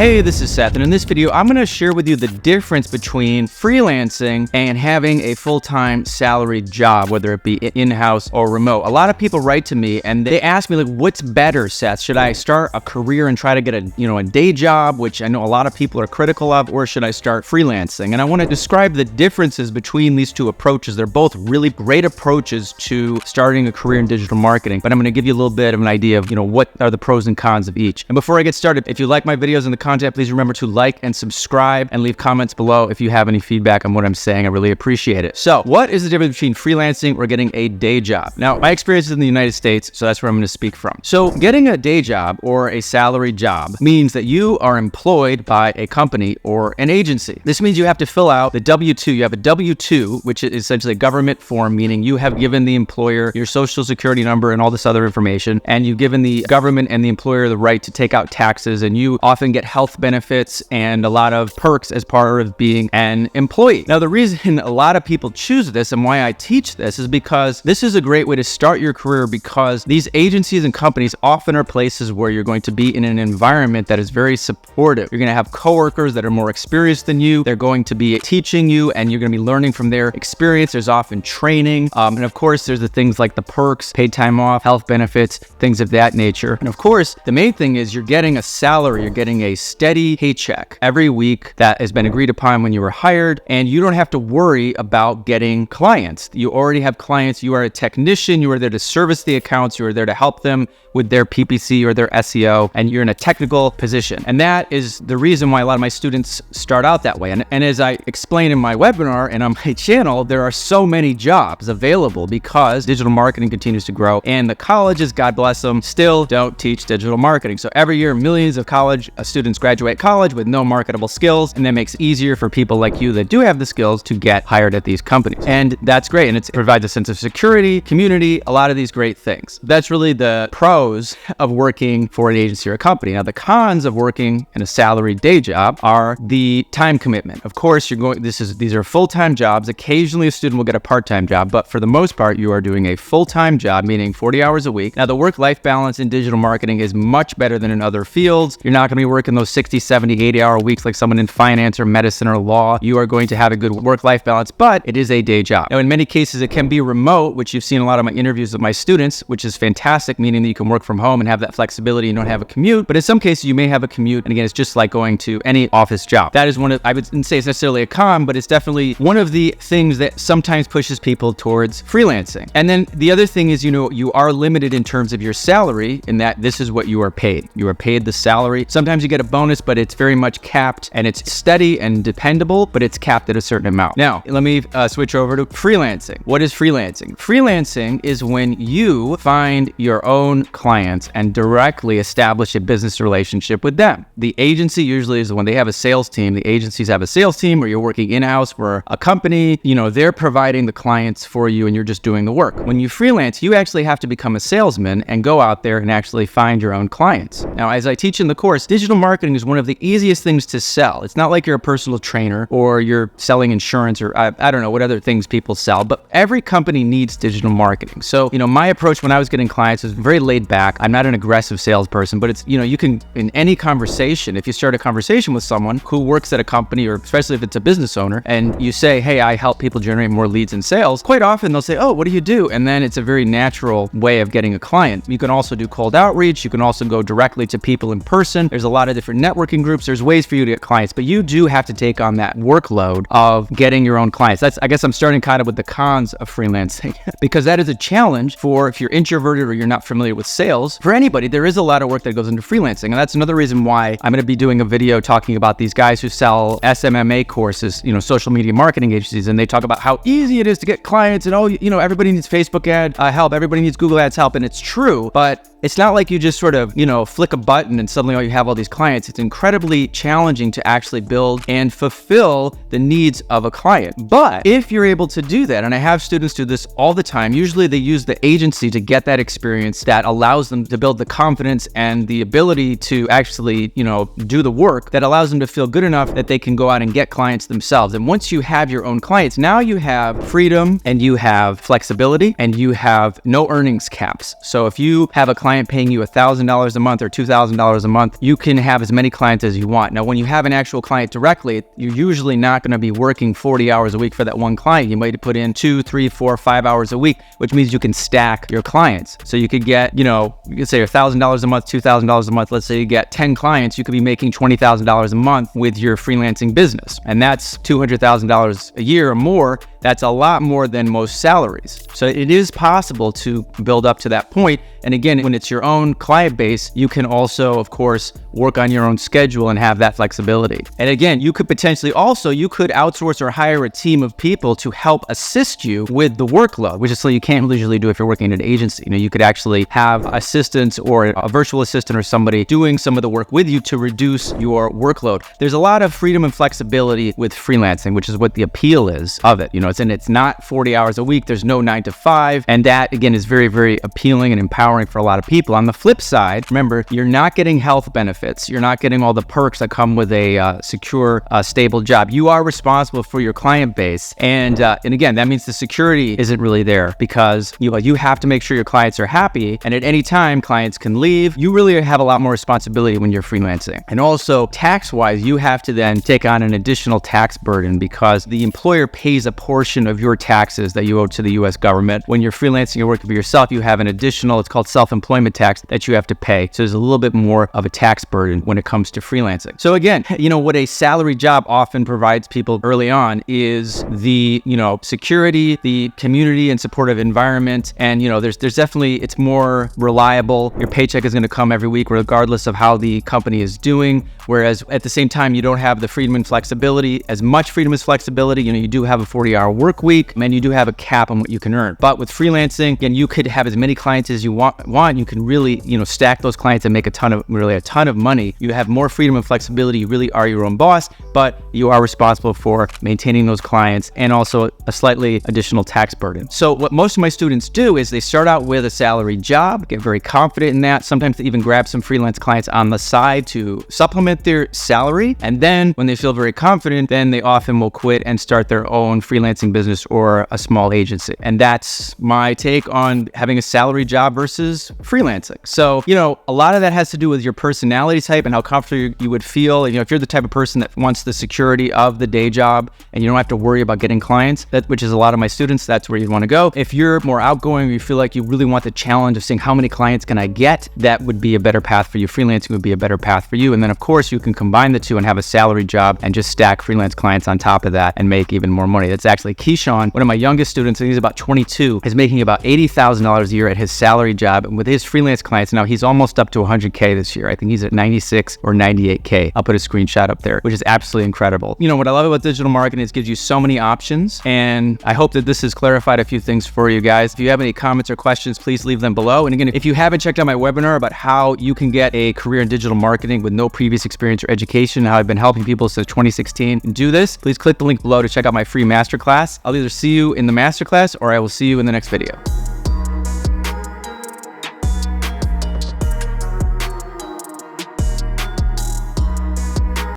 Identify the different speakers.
Speaker 1: Hey, this is Seth, and in this video, I'm gonna share with you the difference between freelancing and having a full-time salaried job, whether it be in-house or remote. A lot of people write to me and they ask me, like, what's better, Seth? Should I start a career and try to get a day job, which I know a lot of people are critical of, or should I start freelancing? And I wanna describe the differences between these two approaches. They're both really great approaches to starting a career in digital marketing, but I'm gonna give you a little bit of an idea of, what are the pros and cons of each. And before I get started, if you like my videos and the content, please remember to like and subscribe and leave comments below if you have any feedback on what I'm saying. I really appreciate it. So what is the difference between freelancing or getting a day job? Now, my experience is in the United States, so that's where I'm going to speak from. So getting a day job or a salary job means that you are employed by a company or an agency. This means you have to fill out the W-2. You have a W-2, which is essentially a government form, meaning you have given the employer your social security number and all this other information, and you've given the government and the employer the right to take out taxes, and you often get health benefits and a lot of perks as part of being an employee. Now, the reason a lot of people choose this and why I teach this is because this is a great way to start your career, because these agencies and companies often are places where you're going to be in an environment that is very supportive. You're going to have coworkers that are more experienced than you. They're going to be teaching you and you're going to be learning from their experience. There's often training. And of course, there's the things like the perks, paid time off, health benefits, things of that nature. And of course, the main thing is you're getting a salary, you're getting a steady paycheck every week that has been agreed upon when you were hired, and you don't have to worry about getting clients. You already have clients. You are a technician. You are there to service the accounts. You are there to help them with their PPC or their SEO, and you're in a technical position. And that is the reason why a lot of my students start out that way. And as I explain in my webinar and on my channel, there are so many jobs available because digital marketing continues to grow, and the colleges, God bless them, still don't teach digital marketing. So every year, millions of college students graduate college with no marketable skills, and that makes it easier for people like you that do have the skills to get hired at these companies. And that's great, and it provides a sense of security, community, a lot of these great things. That's really the pros of working for an agency or a company. Now, the cons of working in a salaried day job are the time commitment. Of course, these are full-time jobs. Occasionally, a student will get a part-time job, but for the most part, you are doing a full-time job, meaning 40 hours a week. Now, the work-life balance in digital marketing is much better than in other fields. You're not going to be working those 60, 70, 80-hour weeks like someone in finance or medicine or law. You are going to have a good work-life balance, but it is a day job. Now, in many cases, it can be remote, which you've seen a lot of my interviews with my students, which is fantastic, meaning that you can work from home and have that flexibility and don't have a commute. But in some cases, you may have a commute. And again, it's just like going to any office job. That is one of, I wouldn't say it's necessarily a con, but it's definitely one of the things that sometimes pushes people towards freelancing. And then the other thing is, you are limited in terms of your salary in that this is what you are paid. You are paid the salary. Sometimes you get a bonus, but it's very much capped, and it's steady and dependable, but it's capped at a certain amount. Now, let me switch over to freelancing. What is freelancing? Freelancing is when you find your own clients and directly establish a business relationship with them. The agency usually is when they have a sales team. The agencies have a sales team, or you're working in-house for a company. They're providing the clients for you and you're just doing the work. When you freelance, you actually have to become a salesman and go out there and actually find your own clients. Now, as I teach in the course, digital marketing is one of the easiest things to sell. It's not like you're a personal trainer or you're selling insurance or I don't know what other things people sell, but every company needs digital marketing. So, my approach when I was getting clients was very laid back. I'm not an aggressive salesperson, but it's, you can, in any conversation, if you start a conversation with someone who works at a company, or especially if it's a business owner, and you say, hey, I help people generate more leads and sales, quite often they'll say, oh, what do you do? And then it's a very natural way of getting a client. You can also do cold outreach. You can also go directly to people in person. There's a lot of different networking groups. There's ways for you to get clients, but you do have to take on that workload of getting your own clients. I guess I'm starting kind of with the cons of freelancing because that is a challenge for if you're introverted or you're not familiar with sales. For anybody, there is a lot of work that goes into freelancing. And that's another reason why I'm going to be doing a video talking about these guys who sell SMMA courses, social media marketing agencies. And they talk about how easy it is to get clients and, everybody needs Facebook ad help. Everybody needs Google ads help. And it's true, but it's not like you just sort of, flick a button and suddenly you have all these clients. It's incredibly challenging to actually build and fulfill the needs of a client. But if you're able to do that, and I have students do this all the time, usually they use the agency to get that experience that allows them to build the confidence and the ability to actually, do the work that allows them to feel good enough that they can go out and get clients themselves. And once you have your own clients, now you have freedom and you have flexibility and you have no earnings caps. So if you have a client paying you $1,000 a month or $2,000 a month, you can have as as many clients as you want. Now, when you have an actual client directly, you're usually not going to be working 40 hours a week for that one client. You might put in 2, 3, 4, 5 hours a week, which means you can stack your clients. So you could get, you could say $1,000 a month, $2,000 a month. Let's say you get 10 clients, you could be making $20,000 a month with your freelancing business. And that's $200,000 a year or more. That's a lot more than most salaries. So it is possible to build up to that point. And again, when it's your own client base, you can also, of course, work on your own schedule and have that flexibility. And again, you could potentially also, you could outsource or hire a team of people to help assist you with the workload, which is something you can't usually do if you're working in an agency. You could actually have assistants or a virtual assistant or somebody doing some of the work with you to reduce your workload. There's a lot of freedom and flexibility with freelancing, which is what the appeal is of it. It's not 40 hours a week. There's no 9 to 5. And that, again, is very, very appealing and empowering for a lot of people. On the flip side, remember, you're not getting health benefits. You're not getting all the perks that come with a secure, stable job. You are responsible for your client base. And again, that means the security isn't really there because you have to make sure your clients are happy. And at any time, clients can leave. You really have a lot more responsibility when you're freelancing. And also, tax-wise, you have to then take on an additional tax burden because the employer pays a portion of your taxes that you owe to the U.S. government. When you're freelancing, you're working for yourself, you have an additional, it's called self-employment tax that you have to pay. So there's a little bit more of a tax burden when it comes to freelancing. So again, what a salary job often provides people early on is the, security, the community and supportive environment. And, there's definitely, it's more reliable. Your paycheck is going to come every week, regardless of how the company is doing. Whereas at the same time, you don't have the freedom and flexibility, as much freedom as flexibility. You do have a 40-hour work week and you do have a cap on what you can earn. But with freelancing, again, you could have as many clients as you want. You can really, stack those clients and make a ton of money. You have more freedom and flexibility. You really are your own boss, but you are responsible for maintaining those clients and also a slightly additional tax burden. So what most of my students do is they start out with a salary job, get very confident in that. Sometimes they even grab some freelance clients on the side to supplement their salary. And then when they feel very confident, then they often will quit and start their own freelancing business or a small agency. And that's my take on having a salary job versus freelancing. So, a lot of that has to do with your personality type and how comfortable you would feel. If you're the type of person that wants the security of the day job and you don't have to worry about getting clients, which is a lot of my students, that's where you'd want to go. If you're more outgoing, or you feel like you really want the challenge of seeing how many clients can I get, that would be a better path for you. Freelancing would be a better path for you. And then of course you can combine the two and have a salary job and just stack freelance clients on top of that and make even more money. That's actually Keyshawn, one of my youngest students, and he's about 22, is making about $80,000 a year at his salary job. And with his freelance clients, now he's almost up to 100K this year. I think he's at 96 or 98K. I'll put a screenshot up there, which is absolutely incredible. What I love about digital marketing is it gives you so many options. And I hope that this has clarified a few things for you guys. If you have any comments or questions, please leave them below. And again, if you haven't checked out my webinar about how you can get a career in digital marketing with no previous experience or education, how I've been helping people since 2016 do this, please click the link below to check out my free masterclass. I'll either see you in the masterclass or I will see you in the next video.